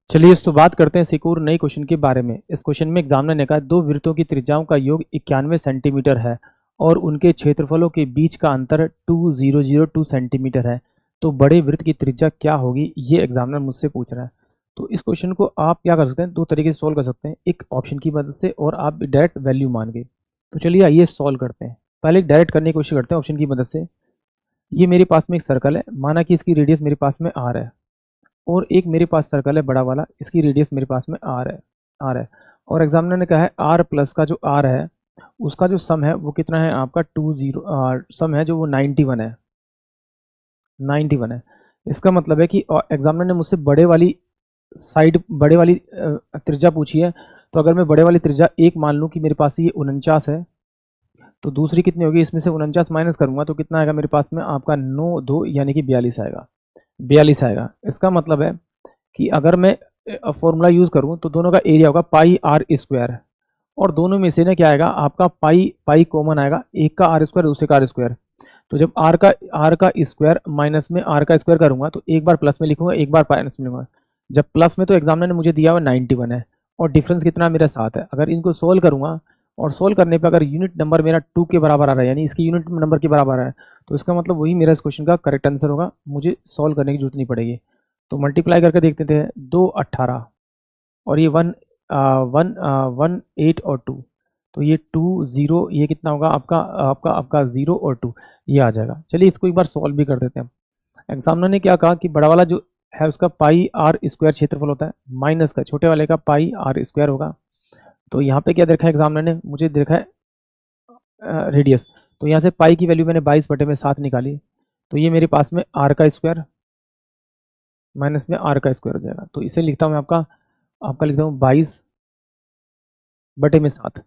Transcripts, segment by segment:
चलिए इस तो बात करते हैं एक और नई क्वेश्चन के बारे में। इस क्वेश्चन में एग्जामिनर ने कहा दो वृत्तों की त्रिज्याओं का योग 91 सेंटीमीटर है और उनके क्षेत्रफलों के बीच का अंतर 2002 सेंटीमीटर है। तो बड़े वृत्त की त्रिज्या क्या होगी, ये एग्जामिनर मुझसे पूछ रहा है। तो इस क्वेश्चन को आप क्या कर सकते हैं, दो तरीके से सॉल्व कर सकते हैं, एक ऑप्शन की मदद से और आप डायरेक्ट वैल्यू मान के। तो चलिए आइए सॉल्व करते हैं। पहले डायरेक्ट करने की कोशिश करते हैं ऑप्शन की मदद से। ये मेरे पास में एक सर्कल है, माना कि इसकी रेडियस मेरे पास में आर है, और एक मेरे पास सर्कल है बड़ा वाला, इसकी रेडियस मेरे पास में आर है। और एग्जामिनर ने कहा है आर प्लस का जो आर है उसका जो सम है वो कितना है आपका 20, सम है जो वो 91 है। इसका मतलब है कि एग्जामिनर ने मुझसे बड़े वाली त्रिज्या पूछी है। तो अगर मैं बड़े वाली त्रिज्या एक मान लूँ कि मेरे पास ये 49 है, तो दूसरी कितनी होगी, इसमें से 49 माइनस करूंगा तो कितना आएगा मेरे पास में आपका 9 2 यानी कि 42 आएगा। इसका मतलब है कि अगर मैं फॉर्मूला यूज़ करूँ तो दोनों का एरिया होगा पाई आर स्क्वायर, और दोनों में से ना क्या आएगा आपका पाई पाई कॉमन आएगा, एक का आर स्क्वायर दूसरे का आर स्क्वायर। तो जब आर का स्क्वायर माइनस में आर का स्क्वायर करूंगा तो एक बार प्लस में लिखूंगा एक बार माइनस में लिखूंगा। जब प्लस में तो एग्जामिनर ने मुझे दिया हुआ 91 है और डिफरेंस कितना मेरा 7 है। अगर इनको सोल्व करूंगा और सोल्व करने पे अगर यूनिट नंबर मेरा 2 के बराबर आ रहा है, यानी इसकी यूनिट नंबर के बराबर है, तो इसका मतलब वही मेरा इस क्वेश्चन का करेक्ट आंसर होगा, मुझे सोल्व करने की जरूरत नहीं पड़ेगी। तो मल्टीप्लाई करके देखते थे, 2 18 और ये 1 और 2, तो ये 2 0, ये कितना होगा आपका आपका आपका 0 और 2, ये आ जाएगा। चलिए इसको एक बार सॉल्व भी कर देते हैं। एग्जामिनर ने क्या कहा कि बड़ा वाला जो है उसका पाई आर स्क्वायर क्षेत्रफल होता है, माइनस का छोटे वाले का पाई आर स्क्वायर होगा। तो यहाँ पे क्या देखा है एग्जामिनर ने, मुझे देखा है रेडियस। तो यहाँ से पाई की वैल्यू मैंने 22/7 निकाली, तो ये मेरे पास में आर का स्क्वायर माइनस में आर का स्क्वायर हो जाएगा। तो इसे लिखता हूँ मैं आपका आपका लिखता हूँ 22/7।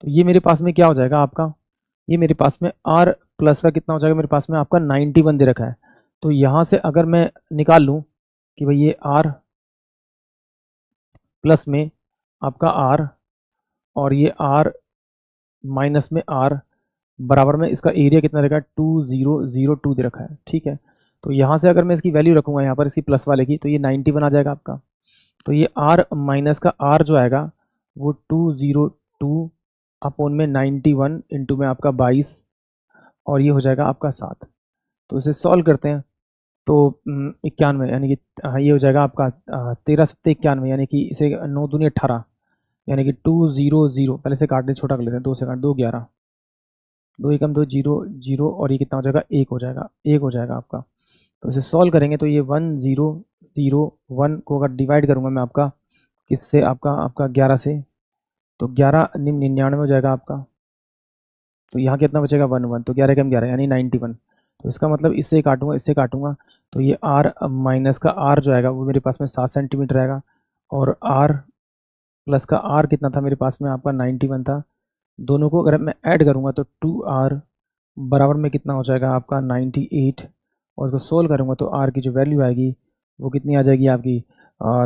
तो ये मेरे पास में क्या हो जाएगा आपका, ये मेरे पास में आर प्लस का कितना हो जाएगा, मेरे पास में आपका 91 दे रखा है। तो यहाँ से अगर मैं निकाल लूँ कि भाई ये आर प्लस में आपका आर और ये आर माइनस में आर बराबर में इसका एरिया कितना रहेगा 2002 दे रखा है, ठीक है। तो यहाँ से अगर मैं इसकी वैल्यू रखूँगा यहाँ पर इसकी प्लस वाले की, तो ये 91 आ जाएगा आपका। तो ये आर माइनस का आर जो आएगा वो 202 अपॉन में 91 इंटू में आपका 22, और ये हो जाएगा आपका 7। तो इसे सॉल्व करते हैं तो 91 यानी कि ये हो जाएगा आपका 13 7 91, यानी कि इसे 9 दूनी 18, यानी कि 200, पहले से काट दे, छोटा कर लेते हैं, 2 से काट, 2 11, 2 एकम 2 0 0, और ये कितना हो जाएगा, एक हो जाएगा आपका। तो इसे सॉल्व करेंगे तो ये 1001 को अगर डिवाइड करूँगा मैं आपका किससे, आपका आपका 11 से, तो 11 99 हो जाएगा आपका। तो यहाँ कितना बचेगा 1 1, तो 11 कम 11 यानी 91। तो इसका मतलब इससे काटूंगा तो ये आर माइनस का आर जो आएगा वो मेरे पास में 7 सेंटीमीटर आएगा, और आर प्लस का आर कितना था मेरे पास में आपका 91 था। दोनों को अगर मैं ऐड करूँगा तो 2r बराबर में कितना हो जाएगा आपका 98, और इसको सोल्व करूँगा तो r की जो वैल्यू आएगी वो कितनी आ जाएगी आपकी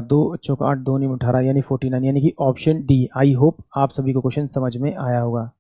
2 चौक 8 2 9 18 यानी 49, यानी कि ऑप्शन डी। आई होप आप सभी को क्वेश्चन समझ में आया होगा।